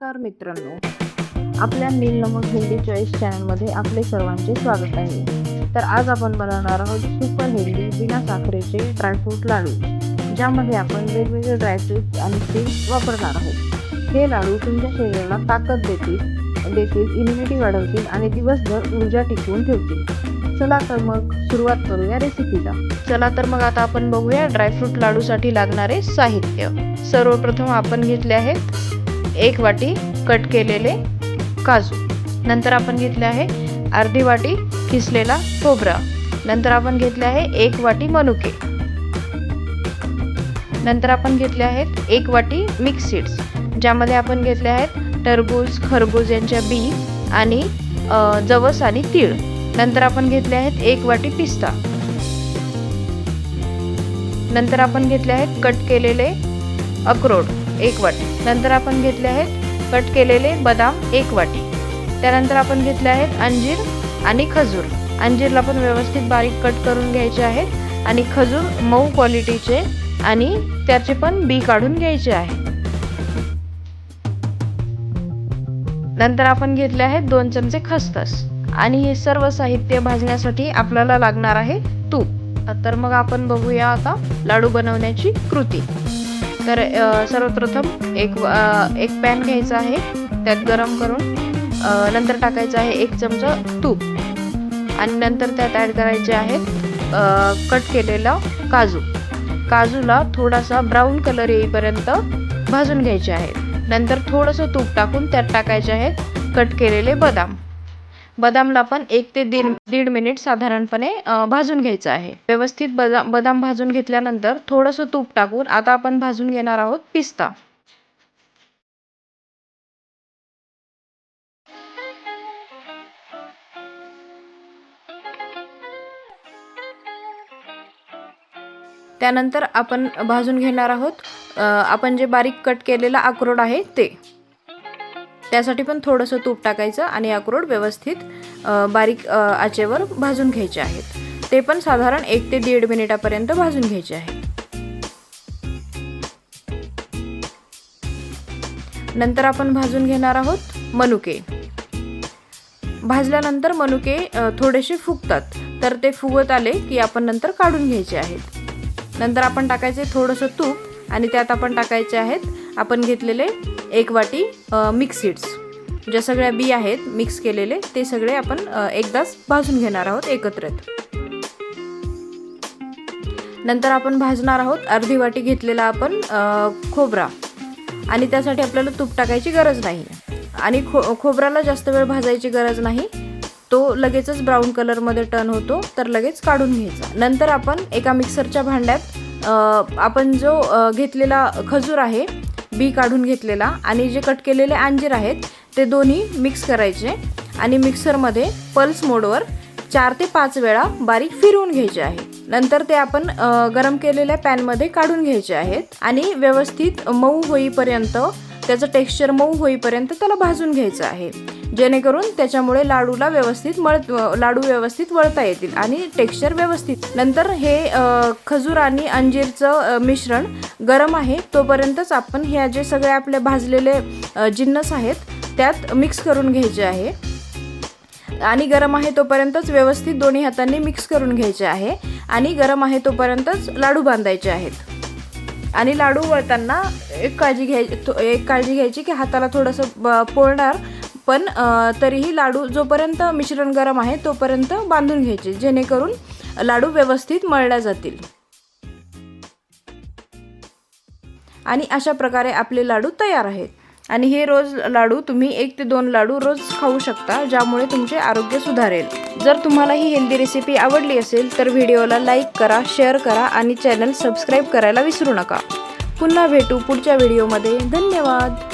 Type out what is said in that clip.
नमस्कार मित्रांनो, आपल्या नील नमक हेल्दी चॉईस चॅनलमध्ये आपले सर्वांचे स्वागत आहे। तर आज आपण बनवणार आहोत सुपर हेल्दी बिना साखरेचे ड्रायफ्रूट लाडू, ज्यामध्ये आपण वेगवेगळे ड्रायफ्रूट्स आणि सीड्स वापरणार आहोत। हे लाडू तुमच्या शरीराला ताकद देतील, इम्युनिटी वाढवतील आणि दिवसभर ऊर्जा टिकवून ठेवतील। चला तर मग सुरुवात करूया रेसिपीला। चला तर मग आता आपण बघूया ड्रायफ्रूट लाडूसाठी लागणारे साहित्य। सर्वप्रथम आपण घेतले आहेत 1 वाटी कट केलेले काजू, नंतर आपण घेतले आहे अर्धी वाटी किसलेला खोबरा, नंतर आपण घेतले आहे 1 वाटी मनुके, नंतर आपण घेतले आहेत 1 वाटी मिक्स सीड्स, ज्यामध्ये आपण घेतले आहेत टरबूज, खरबूज यांच्या बी आणि जवस आणि तीळ, नंतर आपण घेतले आहेत 1 वाटी पिस्ता, नंतर आपण घेतले आहेत कट केलेले अक्रोड 1 वाटी, नंतर आपण घेतले आहेत कट केलेले बदाम 1 वाटी, त्यानंतर आपण घेतले आहेत अंजीर आणि खजूर। अंजीरला पण व्यवस्थित बारीक कट करून घ्यायचे आहेत आणि खजूर मऊ क्वालिटीचे आणि त्याचे पण बी काढून घ्यायचे आहे। नंतर आपण घेतले आहेत 2 चमचे खसखस आणि हे सर्व साहित्य भाजण्यासाठी आपल्याला लागणार आहे तूप। तर मग आपण बघूया आता लाडू बनवण्याची कृती। तर सर्वप्रथम एक पॅन घ्यायचा आहे, त्यात गरम करून नंतर टाकायचं आहे 1 चमचा तूप आणि नंतर त्यात ॲड करायचे आहेत कट केलेला काजूला थोडासा ब्राऊन कलर येईपर्यंत भाजून घ्यायचे आहे। नंतर थोडंसं तूप टाकून त्यात टाकायचे आहेत कट केलेले बदामला पण 1 ते 1.5 मिनिट साधारणपणे भाजून घ्यायचं आहे। व्यवस्थित बदाम भाजून घेतल्यानंतर थोडंसं तूप टाकून आता आपण भाजून घेणार आहोत पिस्ता। त्यानंतर आपण भाजून घेणार आहोत आपण जे बारीक कट केलेला अक्रोड आहे ते, त्यासाठी पण थोडंसं तूप टाकायचं आणि अक्रोड व्यवस्थित बारीक आचेवर भाजून घ्यायचे आहेत। ते पण साधारण 1 ते 1.5 मिनिटापर्यंत भाजून घ्यायचे आहेत। नंतर आपण भाजून घेणार आहोत मनुके। भाजल्यानंतर मनुके थोडेसे फुगतात, तर ते फुगत आले की आपण नंतर काढून घ्यायचे आहेत। नंतर आपण टाकायचे थोडंसं तूप आणि त्यात आपण टाकायचे आहेत आपण घेतलेले 1 वाटी मिक्स सीड्स, ज्या सगळ्या बी आहेत मिक्स केलेले ते सगळे आपण एकदाच भाजून घेणार आहोत एकत्रित। नंतर आपण भाजणार आहोत अर्धी वाटी घेतलेला आपण खोबरा आणि त्यासाठी आपल्याला तूप टाकायची गरज नाही आणि खोबऱ्याला जास्त वेळ भाजायची गरज नाही, तो लगेचच ब्राऊन कलरमध्ये टर्न होतो, तर लगेच काढून घ्यायचा। नंतर आपण एका मिक्सरच्या भांड्यात आपण जो घेतलेला खजूर आहे बी काढून घेतलेला आणि जे कट केलेले अंजीर आहेत ते दोन्ही मिक्स करायचे आणि मिक्सरमध्ये पल्स मोडवर 4 ते 5 वेळा बारीक फिरवून घ्यायचे आहे। नंतर ते आपण गरम केलेल्या पॅनमध्ये काढून घ्यायचे आहेत आणि व्यवस्थित मऊ होईपर्यंत, त्याचं टेक्स्चर मऊ होईपर्यंत त्याला भाजून घ्यायचं आहे, जेणेकरून त्याच्यामुळे लाडू व्यवस्थित वळता येतील आणि टेक्स्चर व्यवस्थित। नंतर हे खजूर आणि अंजीरचं मिश्रण गरम आहे तोपर्यंतच आपण ह्या जे सगळे आपले भाजलेले जिन्नस आहेत त्यात मिक्स करून घ्यायचे आहे आणि गरम आहे तोपर्यंतच व्यवस्थित दोन्ही हातांनी मिक्स करून घ्यायचे आहे आणि गरम आहे तोपर्यंतच लाडू बांधायचे आहेत। आणि लाडू वळताना एक काळजी घ्यायची की हाताला थोडंसं पोळणार, पण तरीही लाडू जोपर्यंत मिश्रण गरम आहे तोपर्यंत बांधून घ्यायचे, जेणेकरून लाडू व्यवस्थित मळल्या जातील। आणि अशा प्रकारे आपले लाडू तयार आहेत आणि हे रोज लाडू तुम्ही 1 ते 2 लाडू रोज खाऊ शकता, ज्यामुळे तुमचे आरोग्य सुधारेल। जर तुम्हाला ही हेल्दी रेसिपी आवडली असेल तर व्हिडिओला लाईक करा, शेअर करा आणि चॅनल सबस्क्राईब करायला विसरू नका। पुन्हा भेटू पुढच्या व्हिडिओमध्ये। धन्यवाद।